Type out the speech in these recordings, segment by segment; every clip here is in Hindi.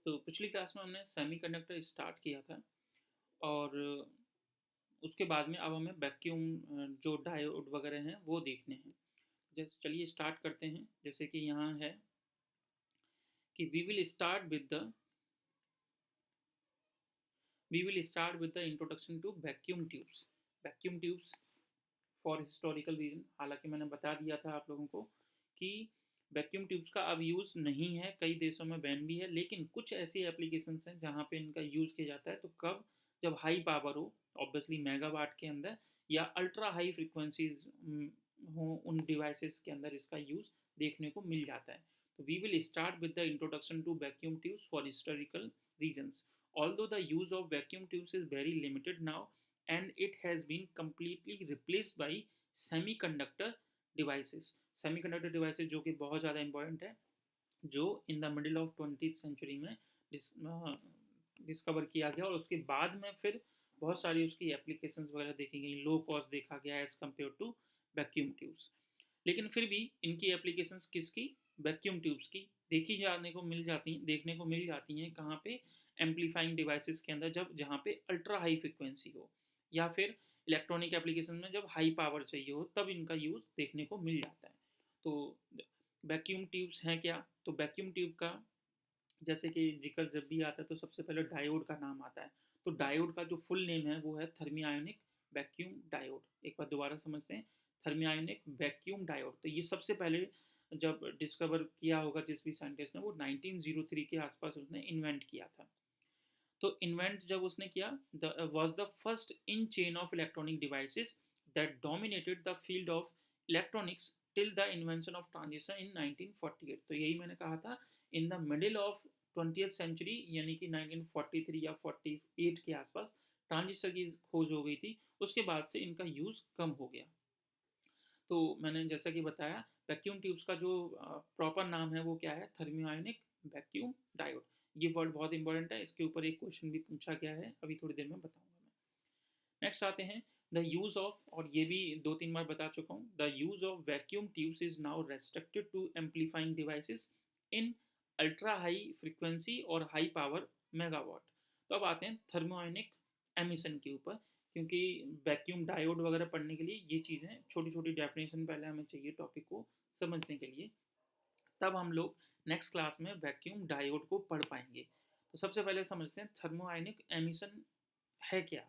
तो पिछली क्लास में हमने सेमीकंडक्टर स्टार्ट किया था और उसके बाद में अब हमें वैक्यूम जो डायोड वगैरह हैं वो देखने हैं। जैसे चलिए स्टार्ट करते हैं। जैसे कि यहाँ है कि we will start with the introduction to vacuum tubes. Vacuum tubes for historical reason, हालांकि मैंने बता दिया था आप लोगों को कि वैक्यूम ट्यूब्स का अब यूज़ नहीं है, कई देशों में बैन भी है, लेकिन कुछ ऐसी एप्लीकेशंस हैं जहाँ पे इनका यूज़ किया जाता है। तो कब? जब हाई पावर हो, ऑब्वियसली मेगावाट के अंदर, या अल्ट्रा हाई फ्रिक्वेंसीज हो, उन डिवाइसेस के अंदर इसका यूज़ देखने को मिल जाता है। तो we will start with the introduction to vacuum tubes for historical reasons. Although the use of vacuum tubes is very limited now, and it has been completely replaced by semiconductor devices. Semiconductor devices जो कि बहुत ज़्यादा इंपॉर्टेंट है, जो in the middle of 20th century में डिस्कवर किया गया, और उसके बाद में फिर बहुत सारी उसकी एप्लीकेशंस वगैरह देखी गई, लो कॉस्ट देखा गया as compared to vacuum tubes. लेकिन फिर भी इनकी एप्लीकेशंस किसकी? वैक्यूम ट्यूब्स की देखने को मिल जाती हैं। कहाँ पे? एम्पलीफाइंग डिवाइसेस के अंदर, जब जहाँ पे अल्ट्रा हाई फ्रिक्वेंसी हो, या फिर इलेक्ट्रॉनिक एप्लीकेशन में जब हाई पावर चाहिए हो, तब इनका यूज़ देखने को मिल जाता है। तो वैक्यूम ट्यूब्स हैं क्या? तो वैक्यूम ट्यूब का जैसे कि जिक्र जब भी आता है तो सबसे पहले डायोड का नाम आता है। तो डायोड का जो फुल नेम है वो है थर्मियोनिक वैक्यूम डायोड। एक बार दोबारा समझते हैं, थर्मियोनिक वैक्यूम डायोड। तो ये सबसे पहले जब डिस्कवर किया होगा जिस भी साइंटिस्ट ने, वो 1903 के आसपास उसने इन्वेंट किया था। तो इन्वेंट जब उसने किया, was the first in chain of electronic devices that dominated the field of electronics till the invention of transistor in 1948। तो यही मैंने कहा था, in the middle of 20th century, यानी कि 1943 या 48 के आसपास ट्रांजिस्टर की खोज हो गई थी। उसके बाद से इनका यूज़ कम हो गया। तो मैंने जैसा कि बताया, वैक्यूम ट्यूब्स का जो प्रॉपर नाम है वो क्या है? Thermionic vacuum diode. ये वर्ड बहुत इंपॉर्टेंट है, इसके ऊपर एक क्वेश्चन भी पूछा गया है, अभी थोड़ी देर में बताऊंगा मैं। नेक्स्ट आते हैं द यूज़ ऑफ, और ये भी 2-3 बार बता चुका हूँ, the use of vacuum tubes is now restricted to amplifying devices in ultra high frequency और हाई पावर मेगावाट। तो अब आते हैं थर्मियोनिक एमिशन के ऊपर, क्योंकि वैक्यूम डायोड वगैरह पढ़ने के लिए ये चीज़ें, छोटी छोटी डेफिनेशन पहले हमें चाहिए टॉपिक को समझने के लिए, तब हम लोग नेक्स्ट क्लास में वैक्यूम डायोड को पढ़ पाएंगे। तो सबसे पहले समझते हैं थर्मोआयनिक एमिशन है क्या।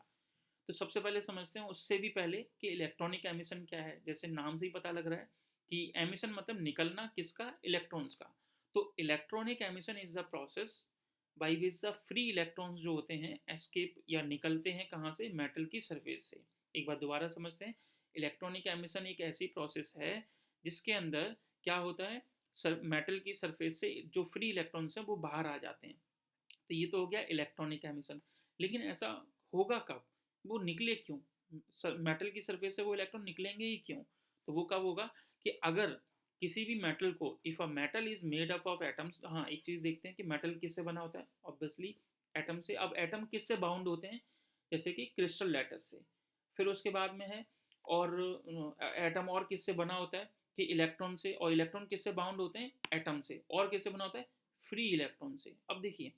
तो सबसे पहले समझते हैं उससे भी पहले कि इलेक्ट्रॉनिक एमिशन क्या है। जैसे नाम से ही पता लग रहा है कि एमिशन मतलब निकलना किसका? इलेक्ट्रॉन्स का। तो electronic emission is the process by which the free electrons जो होते हैं एस्केप या निकलते हैं कहाँ से? मेटल की सरफेस से। एक बार दोबारा समझते हैं, इलेक्ट्रॉनिक एमिशन एक ऐसी प्रोसेस है जिसके अंदर क्या होता है? मेटल की सरफेस से जो फ्री इलेक्ट्रॉन्स हैं वो बाहर आ जाते हैं। तो ये तो हो गया इलेक्ट्रॉनिक एमिशन। लेकिन ऐसा होगा कब? वो निकले क्यों? मेटल की सरफेस से वो इलेक्ट्रॉन निकलेंगे ही क्यों? तो वो कब होगा कि अगर किसी भी मेटल को, if a metal is made up of atoms. हाँ, एक चीज देखते हैं कि मेटल किससे बना होता है? ऑब्वियसली एटम से। अब एटम किससे बाउंड होते हैं? जैसे कि क्रिस्टल लेटर्स से। फिर उसके बाद में है, और एटम और किससे बना होता है? कि इलेक्ट्रॉन से। और इलेक्ट्रॉन किससे बाउंड होते हैं? एटम से। और किससे बना होता है? फ्री इलेक्ट्रॉन से। अब देखिए,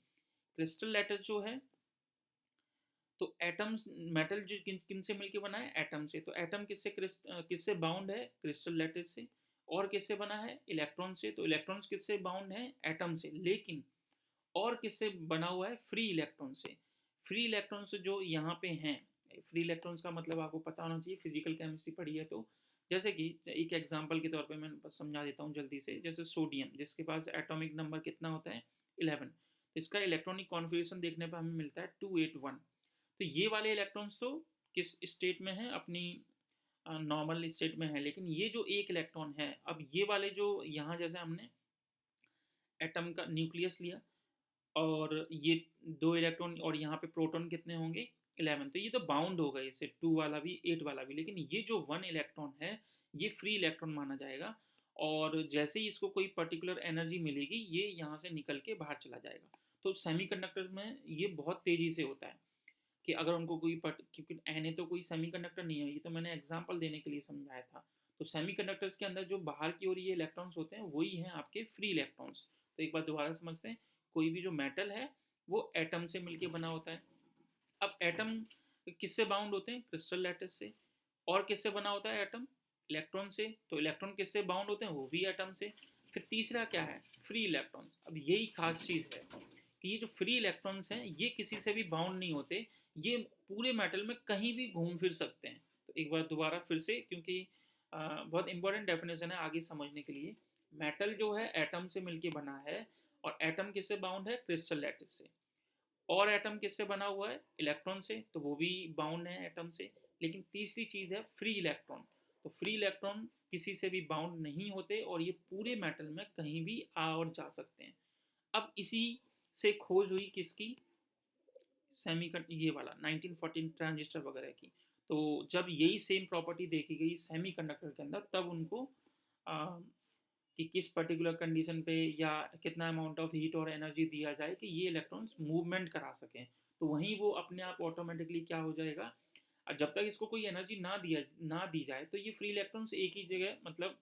क्रिस्टल लेटर जो है, तो एटम्स, मेटल जो किन से मिलके बना है? एटम से। तो एटम किससे बाउंड है? क्रिस्टल लेटिस से। और किससे बना है? इलेक्ट्रॉन से। तो इलेक्ट्रॉन्स किससे बाउंड है? एटम से। लेकिन और किससे बना हुआ है? फ्री इलेक्ट्रॉन से। फ्री इलेक्ट्रॉन्स जो यहाँ पे हैं, फ्री इलेक्ट्रॉन्स का मतलब आपको पता होना चाहिए, फिजिकल केमिस्ट्री पढ़ी है तो। जैसे कि एक एग्जांपल के तौर पे मैं बस समझा देता हूँ जल्दी से। जैसे सोडियम, जिसके पास एटॉमिक नंबर कितना होता है? 11। तो इसका इलेक्ट्रॉनिक कॉन्फ़िगरेशन देखने पर हमें मिलता है 281। तो ये वाले इलेक्ट्रॉन्स तो किस स्टेट में है? अपनी नॉर्मल स्टेट में है। लेकिन ये जो एक इलेक्ट्रॉन है, अब ये वाले जो यहाँ, जैसे हमने एटम का न्यूक्लियस लिया, और ये 2 इलेक्ट्रॉन, और यहाँ पे प्रोटॉन कितने होंगे? 11। तो ये तो बाउंड हो गए इससे, 2 वाला भी 8 वाला भी। लेकिन ये जो 1 इलेक्ट्रॉन है, ये फ्री इलेक्ट्रॉन माना जाएगा, और जैसे ही इसको कोई पर्टिकुलर एनर्जी मिलेगी, ये यहाँ से निकल के बाहर चला जाएगा। तो सेमीकंडक्टर में ये बहुत तेज़ी से होता है कि अगर उनको कोई क्योंकि एन तो कोई सेमीकंडक्टर नहीं है, ये तो मैंने एग्जांपल देने के लिए समझाया था। तो सेमीकंडक्टर्स के अंदर जो बाहर की ओर ये इलेक्ट्रॉन्स होते हैं, वही हैं आपके फ्री इलेक्ट्रॉन्स। तो एक बार दोबारा समझते हैं कोई भी जो मेटल है वो एटम से मिलके बना होता है। अब एटम किससे बाउंड होते हैं? क्रिस्टल लैटिस से। और किससे बना होता है एटम? इलेक्ट्रॉन से। तो इलेक्ट्रॉन किससे बाउंड होते हैं? वो भी एटम से। फिर तीसरा क्या है? Free electrons. अब यही खास चीज़ है कि ये जो फ्री इलेक्ट्रॉन्स हैं ये किसी से भी बाउंड नहीं होते, ये पूरे मेटल में कहीं भी घूम फिर सकते हैं। तो एक बार दोबारा फिर से, क्योंकि बहुत इंपॉर्टेंट डेफिनेशन है आगे समझने के लिए। मेटल जो है एटम से मिलके बना है, और एटम किससे बाउंड है? क्रिस्टल लैटिस से। और एटम किससे बना हुआ है? इलेक्ट्रॉन से, तो वो भी बाउंड है एटम से। लेकिन तीसरी चीज़ है फ्री इलेक्ट्रॉन। तो फ्री इलेक्ट्रॉन किसी से भी बाउंड नहीं होते और ये पूरे मेटल में कहीं भी आ और जा सकते हैं। अब इसी से खोज हुई किसकी? ये वाला 1914 ट्रांजिस्टर वगैरह की। तो जब यही सेम प्रॉपर्टी देखी गई सेमीकंडक्टर के अंदर, तब उनको आ, कि किस पर्टिकुलर कंडीशन पे या कितना अमाउंट ऑफ हीट और एनर्जी दिया जाए कि ये इलेक्ट्रॉन्स मूवमेंट करा सकें। तो वहीं वो अपने आप ऑटोमेटिकली क्या हो जाएगा, जब तक इसको कोई एनर्जी ना दी जाए तो ये फ्री इलेक्ट्रॉन्स एक ही जगह मतलब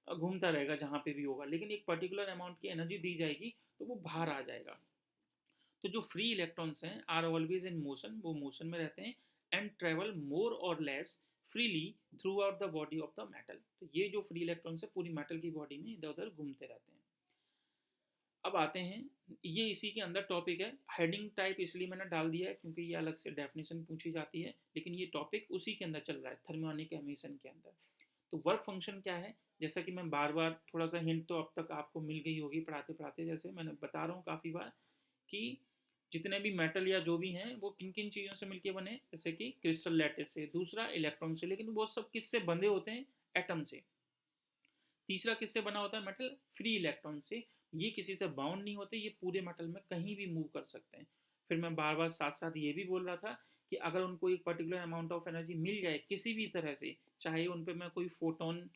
घूमता रहेगा जहाँ पे भी होगा, लेकिन एक पर्टिकुलर अमाउंट की एनर्जी दी जाएगी तो वो बाहर आ जाएगा। तो जो फ्री इलेक्ट्रॉन्स हैं आर ऑलवेज इन मोशन, वो मोशन में रहते हैं, एंड ट्रेवल मोर और less freely through out the body of the metal. तो ये जो फ्री इलेक्ट्रॉन्स है पूरी मेटल की बॉडी में इधर उधर घूमते रहते हैं। अब आते हैं, ये इसी के अंदर टॉपिक है। हेडिंग टाइप इसलिए मैंने डाल दिया है क्योंकि ये अलग से डेफिनेशन पूछी जाती है, लेकिन ये टॉपिक उसी के अंदर चल रहा है, थर्मियोनिक एमिशन के अंदर। तो वर्क फंक्शन क्या है? जैसा कि मैं बार बार थोड़ा सा हिंट तो अब तक आपको मिल गई होगी पढ़ाते पढ़ाते, जैसे मैंने बता रहा हूँ काफ़ी बार कि जितने भी मेटल या जो भी हैं वो किन किन चीज़ों से मिलके बने, जैसे कि क्रिस्टल लैटिस से, दूसरा इलेक्ट्रॉन से, लेकिन वो सब किससे बंधे होते हैं? एटम से। तीसरा किससे बना होता है मेटल? फ्री इलेक्ट्रॉन से। ये किसी से बाउंड नहीं होते, ये पूरे मेटल में कहीं भी मूव कर सकते हैं। फिर मैं बार बार साथ साथ ये भी बोल रहा था कि अगर उनको एक पर्टिकुलर अमाउंट ऑफ एनर्जी मिल जाए किसी भी तरह से, चाहे उन पर मैं कोई फोटोन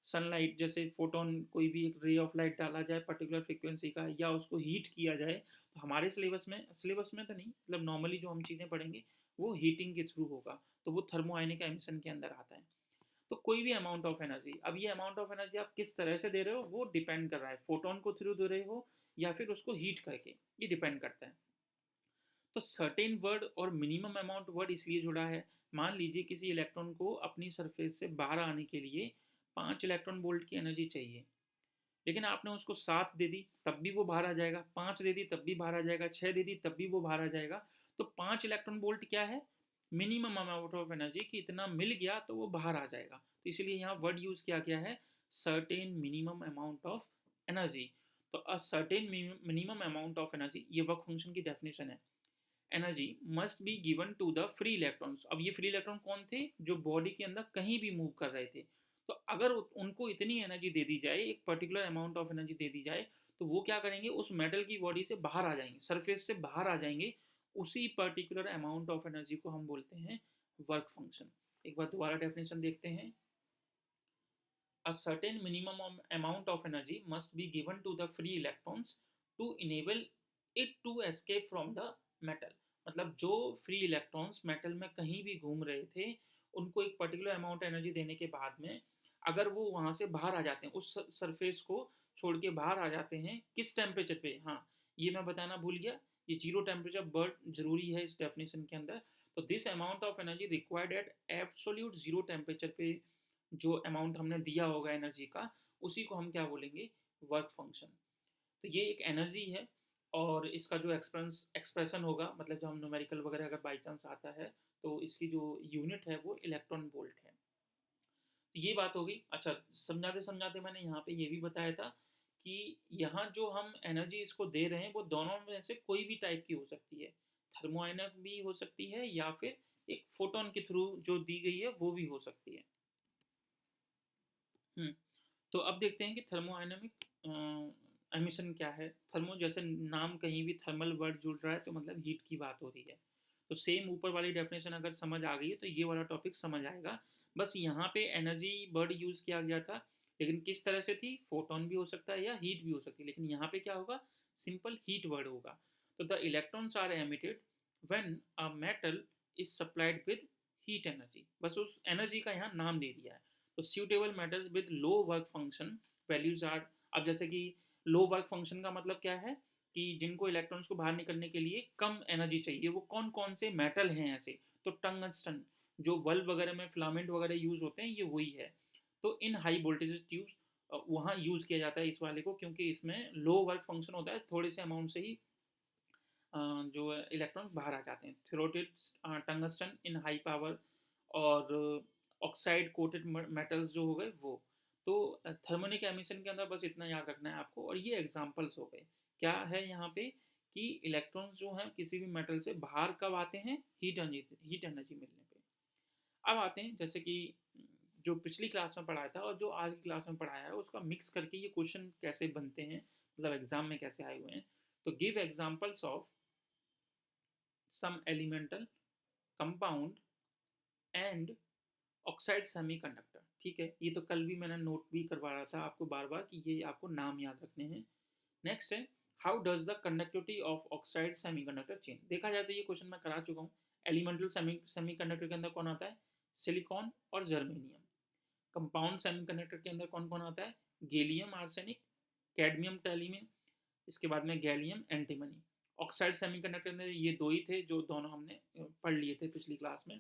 सनलाइट जैसे फोटोन कोई भी एक रे ऑफ लाइट डाला जाए पर्टिकुलर फ्रिक्वेंसी का, या उसको हीट किया जाए, तो हमारे सिलेबस में तो नहीं, मतलब नॉर्मली जो हम चीज़ें पढ़ेंगे वो हीटिंग के थ्रू होगा, तो वो थर्मोआयनिक एमिशन के अंदर आता है। तो कोई भी अमाउंट ऑफ एनर्जी, अब ये अमाउंट ऑफ एनर्जी आप किस तरह से दे रहे हो वो डिपेंड कर रहा है, फोटोन को थ्रू दे रहे हो या फिर उसको हीट करके, ये डिपेंड करता है। तो सर्टेन वर्ड और मिनिमम अमाउंट वर्ड इसलिए जुड़ा है। मान लीजिए किसी इलेक्ट्रॉन को अपनी सरफेस से बाहर आने के लिए 5 इलेक्ट्रॉन वोल्ट की एनर्जी चाहिए, लेकिन आपने उसको 7 दे दी तब भी वो बाहर आ जाएगा, 5 दे दी तब भी बाहर आ जाएगा, 6 दे दी तब भी वो बाहर आ जाएगा। तो 5 इलेक्ट्रॉन वोल्ट क्या है? मिनिमम अमाउंट ऑफ एनर्जी कि इतना मिल गया तो वो बाहर आ जाएगा। तो इसीलिए यहाँ वर्ड यूज किया गया है certain minimum amount of energy. तो a certain minimum amount of energy, ये वर्क फंक्शन की डेफिनेशन है। Energy must be given to the free electrons. अब ये फ्री इलेक्ट्रॉन कौन थे? जो बॉडी के अंदर कहीं भी मूव कर रहे थे। तो अगर उनको इतनी एनर्जी दे दी जाए, एक पर्टिकुलर अमाउंट ऑफ एनर्जी दे दी जाए, तो वो क्या करेंगे? उस मेटल की बॉडी से बाहर आ जाएंगे, सरफेस से बाहर आ जाएंगे। उसी पर्टिकुलर अमाउंट ऑफ एनर्जी को हम बोलते हैं वर्क फंक्शन। एक बार दोबारा डेफिनेशन देखते हैं। A certain minimum amount of energy must be given to the free electrons to enable it to escape from the metal। मतलब जो फ्री इलेक्ट्रॉन्स मेटल में कहीं भी घूम रहे थे, उनको एक पर्टिकुलर अमाउंट एनर्जी देने के बाद में अगर वो वहाँ से बाहर आ जाते हैं, उस सरफेस को छोड़ के बाहर आ जाते हैं, किस टेम्परेचर पे? हाँ, ये मैं बताना भूल गया, ये 0 टेम्परेचर बर्ड जरूरी है इस डेफिनेशन के अंदर। तो this amount of energy required at absolute 0 temperature पे, जो अमाउंट हमने दिया होगा एनर्जी का, उसी को हम क्या बोलेंगे? Work function. तो ये एक एनर्जी है, और इसका जो एक्सप्रेशन होगा, मतलब जब हम न्यूमेरिकल वगैरह अगर बाई चांस आता है, तो इसकी जो यूनिट है वो इलेक्ट्रॉन वोल्ट है। तो ये बात होगी। अच्छा, समझाते समझाते मैंने यहाँ पे ये भी बताया था कि यहाँ जो हम एनर्जी इसको दे रहे हैं वो दोनों में से कोई भी टाइप की हो सकती है, थर्मोआयनिक भी हो सकती है या फिर एक फोटोन के थ्रू जो दी गई है वो भी हो सकती है। तो अब देखते हैं कि थर्मोडायनेमिक एमिशन क्या है। थर्मो जैसे नाम कहीं भी थर्मल वर्ड जुड़ रहा है तो मतलब हीट की बात हो रही है। तो सेम ऊपर वाली डेफिनेशन अगर समझ आ गई है तो ये वाला टॉपिक समझ आएगा। बस यहाँ पे एनर्जी वर्ड यूज़ किया गया था, लेकिन किस तरह से थी? फोटोन भी हो सकता है या हीट भी हो सकती है, लेकिन यहाँ पे क्या होगा? सिंपल हीट वर्ड होगा। तो the electrons are emitted when a metal is supplied with heat energy. बस उस एनर्जी का यहाँ नाम दे दिया है। तो suitable metals with low work function values are, अब जैसे कि लो वर्क फंक्शन का मतलब क्या है? कि जिनको इलेक्ट्रॉन्स को बाहर निकलने के लिए कम एनर्जी चाहिए, वो कौन कौन से मेटल हैं ऐसे। तो टंगस्टन, जो बल्ब वगैरह में फिलामेंट वगैरह यूज होते हैं, ये वही है। तो इन हाई वोल्टेज ट्यूब्स वहाँ यूज किया जाता है इस वाले को, क्योंकि इसमें लो वर्क फंक्शन होता है, थोड़े से अमाउंट से ही जो इलेक्ट्रॉन्स बाहर आ जाते हैं। थ्योरेटेड टंगस्टन इन हाई पावर, और ऑक्साइड कोटेड मेटल्स जो हो गए वो। तो थर्मोनिक एमिशन के अंदर बस इतना याद रखना है आपको। और ये एग्जांपल्स हो गए। क्या है यहाँ पे कि इलेक्ट्रॉन्स जो हैं किसी भी मेटल से बाहर कब आते हैं, हीट एनर्जी मिलने पे। अब आते हैं जैसे कि जो पिछली क्लास में पढ़ाया था और जो आज की क्लास में पढ़ाया है, उसका मिक्स करके ये क्वेश्चन कैसे बनते हैं, मतलब एग्जाम में कैसे आए हुए हैं। तो give examples of some elemental compound and oxide semiconductor. ठीक है, ये तो कल भी मैंने नोट भी करवा रहा था आपको बार बार कि ये आपको नाम याद रखने हैं। नेक्स्ट है, how does the conductivity of oxide semiconductor change. देखा जाए तो ये क्वेश्चन मैं करा चुका हूँ। एलिमेंटल सेमीकंडक्टर के अंदर कौन आता है, सिलिकॉन और जर्मेनियम। कंपाउंड सेमीकंडक्टर के अंदर कौन कौन आता है, गैलियम आर्सेनिक, कैडमियम टैलियम, इसके बाद में गैलियम एंटीमनी। ऑक्साइड सेमीकंडक्टर में ये दो ही थे जो दोनों हमने पढ़ लिए थे पिछली क्लास में।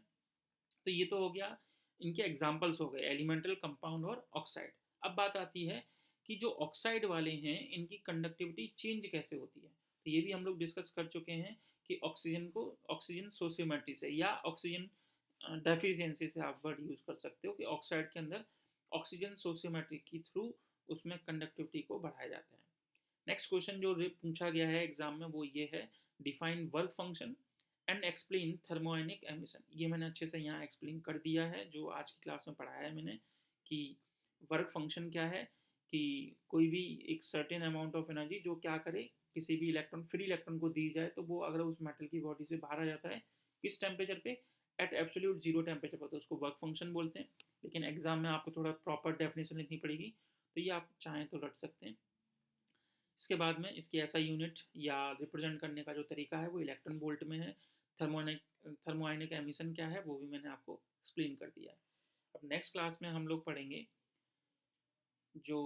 तो ये तो हो गया, इनके एग्जाम्पल्स हो गए, एलिमेंटल, कंपाउंड और ऑक्साइड। अब बात आती है कि जो ऑक्साइड वाले हैं इनकी कंडक्टिविटी चेंज कैसे होती है। तो ये भी हम लोग डिस्कस कर चुके हैं कि ऑक्सीजन को ऑक्सीजन सोशियोमेट्री से या ऑक्सीजन डेफिशिएंसी से आप वर्ड यूज कर सकते हो कि ऑक्साइड के अंदर ऑक्सीजन सोशियोमेट्री के थ्रू उसमें कंडक्टिविटी को बढ़ाया जाता है। नेक्स्ट क्वेश्चन जो पूछा गया है एग्जाम में वो ये है, define work function and explain thermionic emission. ये मैंने अच्छे से यहाँ एक्सप्लेन कर दिया है, जो आज की क्लास में पढ़ाया है मैंने, कि वर्क फंक्शन क्या है, कि कोई भी एक सर्टेन अमाउंट ऑफ एनर्जी जो क्या करे, किसी भी इलेक्ट्रॉन, फ्री इलेक्ट्रॉन को दी जाए, तो वो अगर उस मेटल की बॉडी से बाहर आ जाता है किस टेम्परेचर पे, एट एब्सोल्यूट जीरो टेम्परेचर पर, तो उसको वर्क फंक्शन बोलते हैं। लेकिन एग्जाम में आपको थोड़ा प्रॉपर डेफिनेशन लिखनी पड़ेगी, तो ये आप चाहें तो रट सकते हैं। इसके बाद में इसकी ऐसा यूनिट या रिप्रेजेंट करने का जो तरीका है वो इलेक्ट्रॉन वोल्ट में है। थर्मोआयनिक एमिशन क्या है वो भी मैंने आपको एक्सप्लेन कर दिया है। अब नेक्स्ट क्लास में हम लोग पढ़ेंगे जो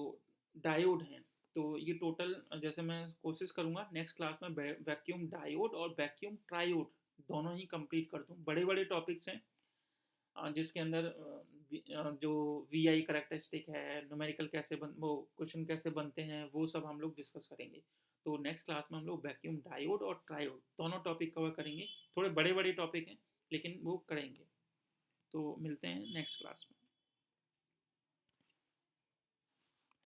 डायोड हैं। तो ये टोटल, जैसे मैं कोशिश करूँगा नेक्स्ट क्लास में वैक्यूम डायोड और वैक्यूम ट्रायोड दोनों ही कंप्लीट कर दूँ। बड़े बड़े टॉपिक्स हैं जिसके अंदर जो वी आई करेक्टरिस्टिक है, न्यूमेरिकल कैसे वो क्वेश्चन कैसे बनते हैं, वो सब हम लोग डिस्कस करेंगे। तो नेक्स्ट क्लास में हम लोग वैक्यूम डायोड और ट्रायोड दोनों टॉपिक कवर करेंगे। थोड़े बड़े बड़े टॉपिक हैं लेकिन वो करेंगे। तो मिलते हैं नेक्स्ट क्लास में।